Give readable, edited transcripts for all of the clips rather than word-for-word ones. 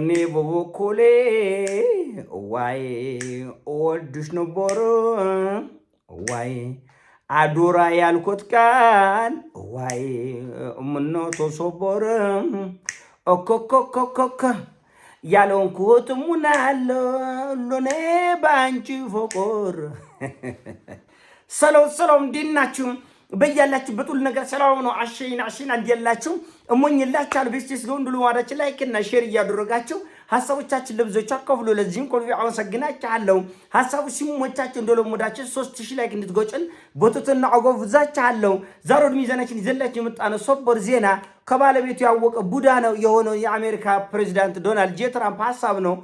እኔ በበኩሌ ዋይ እወድሽ ነበር ዋይ አዶራ ያልኩት ቃል ዋይ ምነው ተሰበረ ኦኮኮኮኮኮ ያለንኩት ሙናለው ለኔ ባንቺ ፍቅር ሰላም እንዲናችሁ በያላችሁበት ሁሉ ነገር ሰላም ነው። አሽይና እንዲያላችሁ እሞኝላችኋለሁ። ቤስቲስ ጎንዱሉ ዋዳችን ላይክ እና ሼር እያደረጋችሁ ሐሳቦቻችን ለብዙዎች አካፍሉ። ለዚህም ኮልቪ አመሰግናችኋለሁ። ሐሳቡ ሲሞቻችሁ እንደለሞዳችሁ 3000 ላይክ እንድትጎጭን ቦቱትና አጎብዛችኋለሁ። ዛሬ ሚዛናችን ይዘላችሁ የመጣነው ሰበር ዜና ከባለቤቱ ያወቀ ቡዳ ነው የሆነው የአሜሪካ ፕሬዝዳንት ዶናልድ ጄ ትራምፕ ሐሳብ ነው።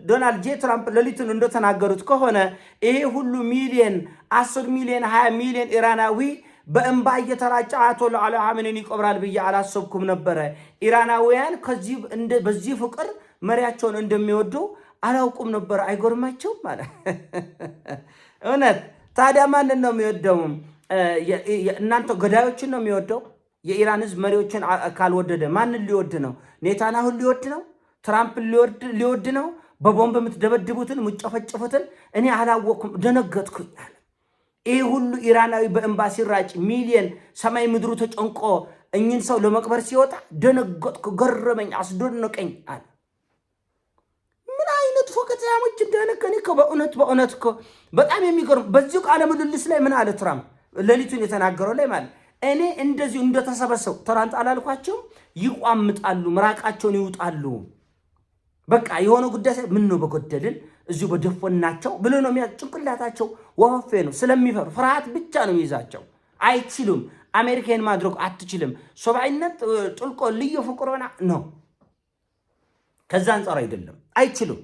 ዶናልድ ጄ ትራምፕ ለሊቱን እንደተናገሩት ከሆነ ይሄ ሁሉ ሚሊዮን 10 ሚሊዮን 20 ሚሊዮን ኢራናዊ በእንባ እየተራጨ አያቶላህ አሊ ኻሜኒን ይቆብራል ብዬ አላሰብኩም ነበር። ኢራናውያን ከዚህ በዚህ ፍቅር መሪያቸውን እንደሚወዱ አላውቁም ነበር። አይጎርማቸውም ማለት እውነት። ታዲያ ማንን ነው የሚወደው? እናንተ ገዳዮችን ነው የሚወደው? የኢራን ህዝብ መሪዎችን ካልወደደ ማንን ሊወድ ነው? ኔታንያሁን ሊወድ ነው? ትራምፕን ሊወድ ነው? በቦምብ የምትደበድቡትን የምትጨፈጭፉትን እኔ አላወቅኩም፣ ደነገጥኩኝ። ይህ ሁሉ ኢራናዊ በእንባ ሲራጭ ሚሊየን ሰማይ ምድሩ ተጨንቆ እኝን ሰው ለመቅበር ሲወጣ ደነገጥኩ፣ ገረመኝ፣ አስደነቀኝ አለ። ምን አይነት ፎከታሞች እንደነከኒ በእውነት በጣም የሚገርም። በዚህ ቃለ ምልልስ ላይ ምን አለ ትራምፕ ሌሊቱን የተናገረው ላይ ማለት እኔ እንደዚሁ እንደተሰበሰቡ ትራምፕ አላልኳቸው ይቋምጣሉ፣ ምራቃቸውን ይውጣሉ። በቃ የሆነ ጉዳይ ምን ነው በጎደልን እዚሁ በደፈናቸው ብሎ ነው ጭንቅላታቸው ወፈፌ ነው። ስለሚፈሩ ፍርሃት ብቻ ነው ይዛቸው። አይችሉም። አሜሪካን ማድረግ አትችልም። ሶባይነት ጥልቆ ልዩ ፍቅሮና ነው። ከዛ አንፃር አይደለም፣ አይችሉም።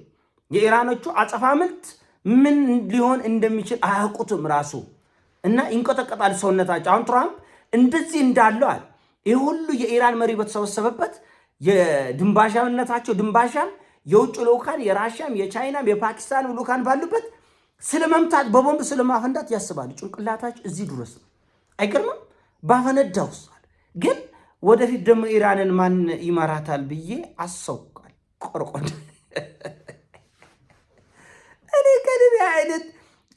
የኢራኖቹ አጸፋ ምት ምን ሊሆን እንደሚችል አያውቁትም ራሱ እና ይንቀጠቀጣል ሰውነታቸው። አሁን ትራምፕ እንደዚህ እንዳለው አለ። ይህ ሁሉ የኢራን መሪ በተሰበሰበበት የድንባሻነታቸው ድንባሻም የውጭ ልኡካን የራሽያም የቻይናም የፓኪስታን ልኡካን ባሉበት ስለመምታት በቦምብ ስለማፈንዳት ያስባሉ። ጭንቅላታቸው እዚህ ድረስ ነው። አይገርምም? ባፈነዳው ውስጥ ግን ወደፊት ደግሞ ኢራንን ማን ይመራታል ብዬ አሰውቃል። ቆርቆን እኔ ከልብ አይነት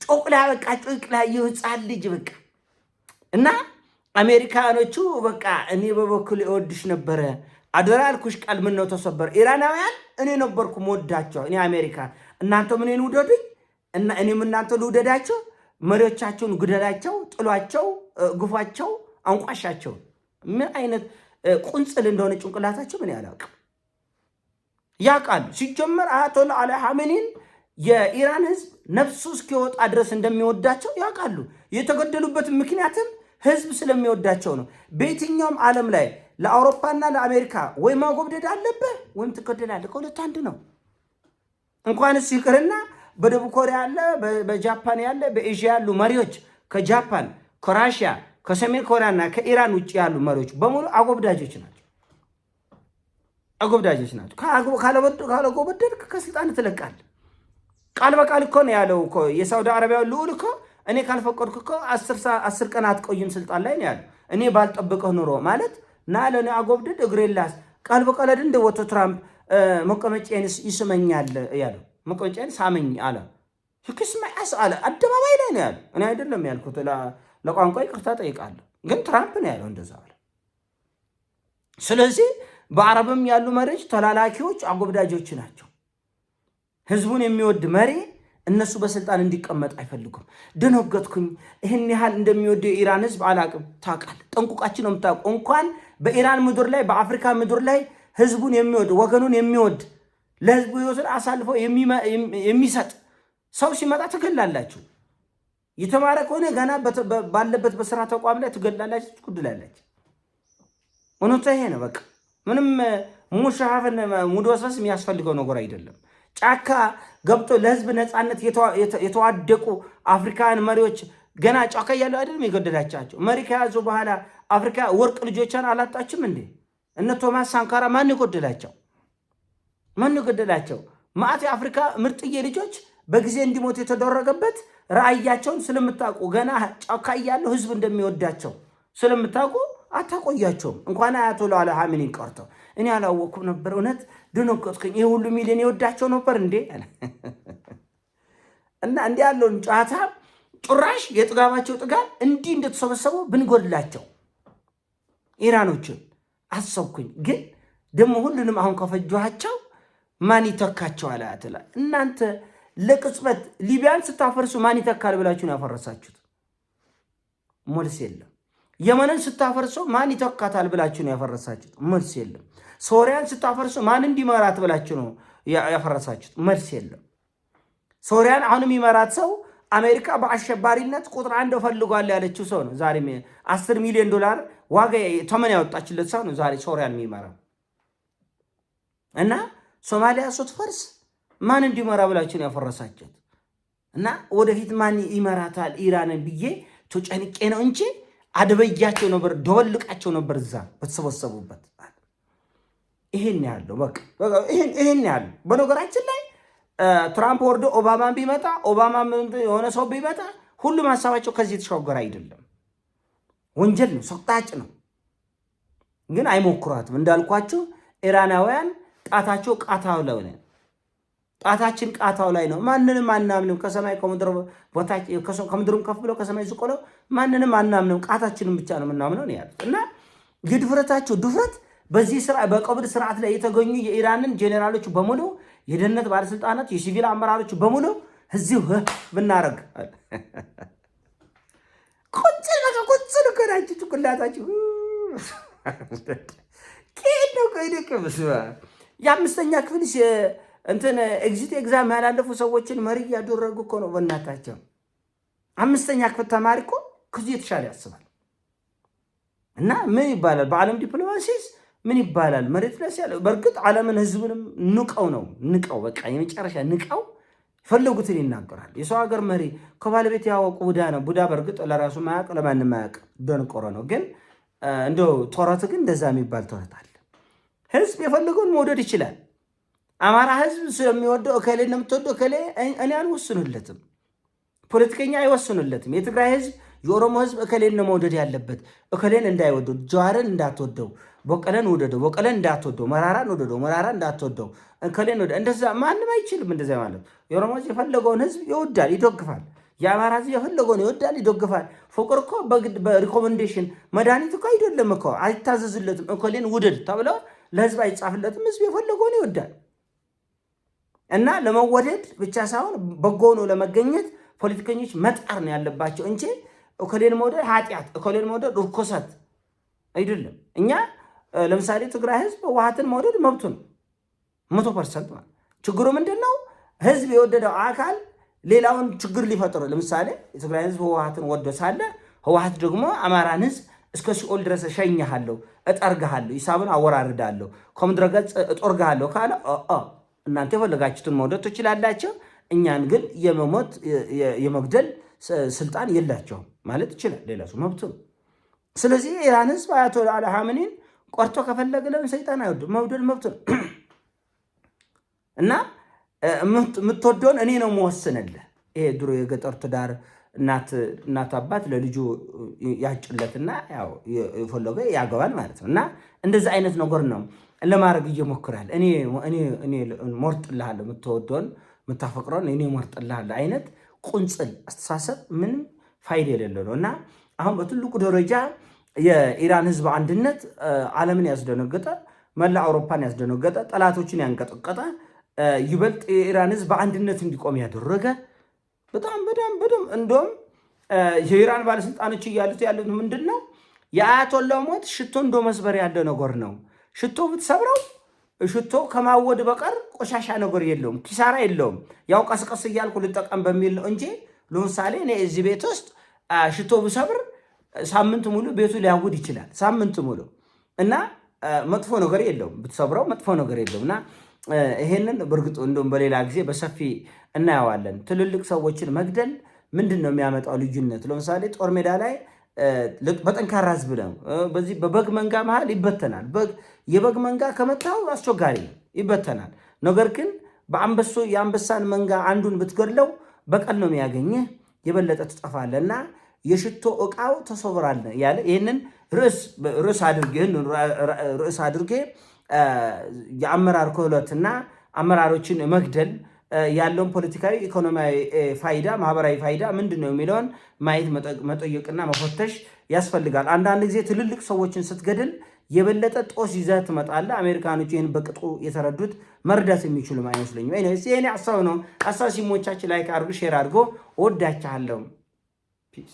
ጮቅላ በቃ ጮቅላ የህፃን ልጅ በቃ እና አሜሪካኖቹ በቃ እኔ በበኩል እወድሽ ነበረ አደራ አልኩሽ ቃል ምን ነው ተሰበር። ኢራናውያን እኔ ነበርኩ መወዳቸው። እኔ አሜሪካ እናንተ ምንን ውደዱኝ እና እኔም እናንተ ልውደዳቸው። መሪዎቻቸውን ግደላቸው፣ ጥሏቸው፣ ግፋቸው፣ አንቋሻቸው። ምን አይነት ቁንጽል እንደሆነ ጭንቅላታቸው ምን ያላውቅ ያውቃል። ሲጀመር አያቶላህ አሊ ኻሜኒን የኢራን ህዝብ ነፍሱ እስኪወጣ ድረስ እንደሚወዳቸው ያውቃሉ። የተገደሉበት ምክንያትም ህዝብ ስለሚወዳቸው ነው። በየትኛውም ዓለም ላይ ለአውሮፓና ለአሜሪካ ወይ ማጎብደድ አለብህ ወይም ትገደላለህ። ከሁለት አንድ ነው። እንኳንስ ይቅርና በደቡብ ኮሪያ ያለ፣ በጃፓን ያለ፣ በኤዥያ ያሉ መሪዎች ከጃፓን፣ ከራሽያ፣ ከሰሜን ኮሪያና ከኢራን ውጭ ያሉ መሪዎች በሙሉ አጎብዳጆች ናቸው። አጎብዳጆች ናቸው። ካለጎበደድክ ከስልጣን ትለቃለህ። ቃል በቃል እኮ ነው ያለው እኮ የሳውዲ አረቢያው ልዑል እኮ እኔ ካልፈቀድኩ እኮ 10 ቀን አትቆይም ስልጣን ላይ ነው ያለው። እኔ ባልጠብቀህ ኑሮ ማለት ና ለኔ አጎብድድ እግሬላስ ቃል በቃል እንደ ወቶ ትራምፕ መቀመጫዬን ይስመኛል ያለው። መቀመጫዬን ሳመኝ አለ። ህክስማይስ አለ። አደባባይ ላይ ነው ያለው። እኔ አይደለም ያልኩት። ለቋንቋ ይቅርታ ጠይቃለሁ፣ ግን ትራምፕ ነው ያለው እንደዛ አለ። ስለዚህ በአረብም ያሉ መሪዎች ተላላኪዎች፣ አጎብዳጆች ናቸው። ህዝቡን የሚወድ መሪ እነሱ በስልጣን እንዲቀመጥ አይፈልጉም። ደነገጥኩኝ። ይህን ያህል እንደሚወድ የኢራን ህዝብ አላቅም። ታውቃለህ፣ ጠንቁቃችን ነው የምታውቁ። እንኳን በኢራን ምድር ላይ በአፍሪካ ምድር ላይ ህዝቡን የሚወድ ወገኑን የሚወድ ለህዝቡ ህይወትን አሳልፎ የሚሰጥ ሰው ሲመጣ ትገላላችሁ። የተማረ ከሆነ ገና ባለበት በስራ ተቋም ላይ ትገላላችሁ፣ ትኩድላላችሁ። እውነቱ ይሄ ነው። በቃ ምንም ሙሻሃፍን ሙድወስወስ የሚያስፈልገው ነገር አይደለም። ጫካ ገብቶ ለህዝብ ነፃነት የተዋደቁ አፍሪካን መሪዎች ገና ጫካ ያለው አይደለም የገደላቻቸው። መሪ ከያዙ በኋላ አፍሪካ ወርቅ ልጆቿን አላጣችም እንዴ? እነ ቶማስ ሳንካራ ማን ገደላቸው? ማአት የአፍሪካ ምርጥዬ ልጆች በጊዜ እንዲሞቱ የተደረገበት ራእያቸውን ስለምታውቁ ገና ጫካ ያለው ህዝብ እንደሚወዳቸው ስለምታውቁ አታቆያቸውም። እንኳን አያቶላህ አሊ ኻሜኒን ቀርተው እኔ አላወኩም ነበር እውነት ደነገጥኩኝ። ይሄ ሁሉ ሚሊዮን ይወዳቸው ነበር እንዴ? እና እንዲህ ያለውን ጨዋታ ጭራሽ የጥጋባቸው ጥጋብ እንዲህ እንደተሰበሰቡ ብንጎድላቸው ኢራኖችን አሰብኩኝ። ግን ደግሞ ሁሉንም አሁን ከፈጇቸው ማን ይተካቸዋል? አትላ እናንተ ለቅጽበት ሊቢያን ስታፈርሱ ማን ይተካል ብላችሁ ነው ያፈረሳችሁት? መልስ የለም። የመንን ስታፈርሱ ማን ይተካታል ብላችሁ ነው ያፈረሳችሁት? መልስ የለም። ሶሪያን ስታፈርሱ ማን እንዲመራት ብላችሁ ነው ያፈረሳችሁት? መልስ የለም። ሶሪያን አሁንም ይመራት ሰው አሜሪካ በአሸባሪነት ቁጥር 1 ፈልጓል ያለችው ሰው ነው። ዛሬ $10 ሚሊዮን ዋጋ ተመን ያወጣችለት ሰው ነው ዛሬ ሶሪያን የሚመራው። እና ሶማሊያ ስትፈርስ ማን እንዲመራ ብላችሁ ነው ያፈረሳችሁት? እና ወደፊት ማን ይመራታል ኢራንን ብዬ ተጨንቄ ነው እንጂ አድበያቸው ነበር፣ ደወልቃቸው ነበር እዛ በተሰበሰቡበት። ይሄን ያለው በቃ ይሄን ያለው። በነገራችን ላይ ትራምፕ ወርዶ ኦባማን ቢመጣ ኦባማ የሆነ ሰው ቢመጣ ሁሉም ሀሳባቸው ከዚህ የተሻገረ አይደለም። ወንጀል ነው፣ ሰቅጣጭ ነው። ግን አይሞክሯትም። እንዳልኳቸው ኢራናውያን ጣታቸው ቃታው ላይ ነው። ጣታችን ቃታው ላይ ነው። ማንንም አናምንም። ከሰማይ ከምድሩም ከፍ ብለው ከሰማይ ዝቆለው ማንንም አናምንም። ቃታችንን ብቻ ነው የምናምነው ነው ያሉት። እና ግድፍረታቸው ድፍረት በዚህ በቀብር ስርዓት ላይ የተገኙ የኢራንን ጄኔራሎች በሙሉ የደህንነት ባለስልጣናት፣ የሲቪል አመራሮች በሙሉ እዚሁ ብናረግ ቁጭል ከናችሁ ጭቁላታችሁ የአምስተኛ ክፍል እንትን ኤግዚት ኤግዛም ያላለፉ ሰዎችን መሪ እያደረጉ እኮ ነው። በእናታቸው 5ኛ ክፍል ተማሪ እኮ ከዚህ የተሻለ ያስባል። እና ምን ይባላል በዓለም ዲፕሎማሲስ ምን ይባላል? መሬት ላይ ያለው በእርግጥ ዓለምን ህዝብንም ንቀው በቃ የመጨረሻ ንቀው ፈለጉትን ይናገራል። የሰው ሀገር መሪ ከባለቤት ያወቁ ቡዳ ነው። ቡዳ በእርግጥ ለራሱ ማያውቅ ለማንም ማያውቅ ደንቆሮ ነው። ግን እንደው ተረት ግን እንደዛ የሚባል ተረት አለ። ህዝብ የፈለገውን መውደድ ይችላል። አማራ ህዝብ ስለሚወደው እከሌ ነው የምትወደው እከሌ እኔ አልወስኑለትም። ፖለቲከኛ አይወስኑለትም። የትግራይ ህዝብ የኦሮሞ ህዝብ እከሌን ነው መውደድ ያለበት። እከሌን እንዳይወደው፣ ጀዋርን እንዳትወደው፣ በቀለን ወደደው፣ በቀለን እንዳትወደው፣ መራራን ወደደው፣ መራራ እንዳትወደው፣ እከሌን ወደ እንደዛ ማንም አይችልም። እንደዛ ማለት የኦሮሞ ህዝብ የፈለገውን ህዝብ ይወዳል፣ ይደግፋል። የአማራ ህዝብ የፈለገውን ይወዳል፣ ይደግፋል። ፍቅር እኮ በሪኮሜንዴሽን መድኃኒት እኮ አይደለም እኮ አይታዘዝለትም። እከሌን ውደድ ተብሎ ለህዝብ አይጻፍለትም። ህዝብ የፈለገውን ይወዳል። እና ለመወደድ ብቻ ሳይሆን በጎ ነው ለመገኘት ፖለቲከኞች መጣር ነው ያለባቸው እንጂ እከሌን መውደድ ኃጢአት፣ እከሌን መውደድ ርኩሰት አይደለም። እኛ ለምሳሌ ትግራይ ህዝብ ህወሓትን መውደድ መብቱ ነው 100%። ማለት ችግሩ ምንድነው? ህዝብ የወደደው አካል ሌላውን ችግር ሊፈጥሩ። ለምሳሌ የትግራይ ህዝብ ህወሓትን ወዶ ሳለ ህወሓት ደግሞ አማራን ህዝብ እስከ ሲኦል ድረስ እሸኝሃለሁ፣ እጠርግሃለሁ፣ ሂሳብን አወራርዳለሁ፣ ከምድረ ገጽ እጦርግሃለሁ ካለ እናንተ የፈለጋችሁትን መውደድ ትችላላችሁ፣ እኛን ግን የመሞት የመግደል ስልጣን የላቸውም ማለት ይችላል። ሌላ ሰው መብቱ ነው። ስለዚህ የኢራን ህዝብ አያቶላ አሊ ኻሜኒን ቆርጦ ከፈለገ ለምን ሰይጣን አይወድም? መውደድ መብቱ ነው። እና የምትወደውን እኔ ነው መወስንልህ። ይሄ ድሮ የገጠር ትዳር እናት አባት ለልጁ ያጭለትና ያው የፈለገ ያገባል ማለት ነው። እና እንደዚህ አይነት ነገር ነው ለማድረግ እየሞክራል። እኔ ሞርጥልሃለሁ፣ የምትወደውን የምታፈቅረውን እኔ ሞርጥልሃለሁ አይነት ቁንጽል አስተሳሰብ ምንም ፋይዳ የሌለው ነው። እና አሁን በትልቁ ደረጃ የኢራን ህዝብ አንድነት ዓለምን ያስደነገጠ፣ መላ አውሮፓን ያስደነገጠ፣ ጠላቶችን ያንቀጠቀጠ፣ ይበልጥ የኢራን ህዝብ በአንድነት እንዲቆም ያደረገ በጣም እንደውም የኢራን ባለስልጣኖች ያሉት ምንድን ነው? የአያቶላ ሞት ሽቶ እንደ መስበር ያለ ነገር ነው። ሽቶ ብትሰብረው ሽቶ ከማወድ በቀር ቆሻሻ ነገር የለውም፣ ኪሳራ የለውም። ያው ቀስቀስ እያልኩ ልጠቀም በሚል ነው እንጂ ለምሳሌ እኔ እዚህ ቤት ውስጥ ሽቶ ብሰብር ሳምንት ሙሉ ቤቱ ሊያውድ ይችላል፣ ሳምንት ሙሉ እና መጥፎ ነገር የለውም። ብትሰብረው መጥፎ ነገር የለውም። እና ይሄንን በእርግጥ እንደውም በሌላ ጊዜ በሰፊ እናየዋለን። ትልልቅ ሰዎችን መግደል ምንድን ነው የሚያመጣው ልዩነት? ለምሳሌ ጦር ሜዳ ላይ በጠንካራ ህዝብ ነው። በዚህ በበግ መንጋ መሃል ይበተናል። የበግ መንጋ ከመታው አስቸጋሪ ነው፣ ይበተናል። ነገር ግን የአንበሳን መንጋ አንዱን ብትገድለው በቀል ነው የሚያገኝህ፣ የበለጠ ትጠፋለህ። እና የሽቶ እቃው ተሰብራል ያለ ይህንን ርዕስ አድርጌ የአመራር ክህሎትና አመራሮችን መግደል ያለውን ፖለቲካዊ ኢኮኖሚያዊ ፋይዳ ማህበራዊ ፋይዳ ምንድነው የሚለውን ማየት መጠየቅና መፈተሽ ያስፈልጋል። አንዳንድ ጊዜ ትልልቅ ሰዎችን ስትገድል የበለጠ ጦስ ይዘህ ትመጣለህ። አሜሪካኖች ይህን በቅጡ የተረዱት መርዳት የሚችሉም አይመስለኝም። ይሄኔ ሀሳብ ነው። ሀሳብ ሲሞቻችን ላይክ አድርጉ፣ ሼር አድርጎ ወዳቻለሁ። ፒስ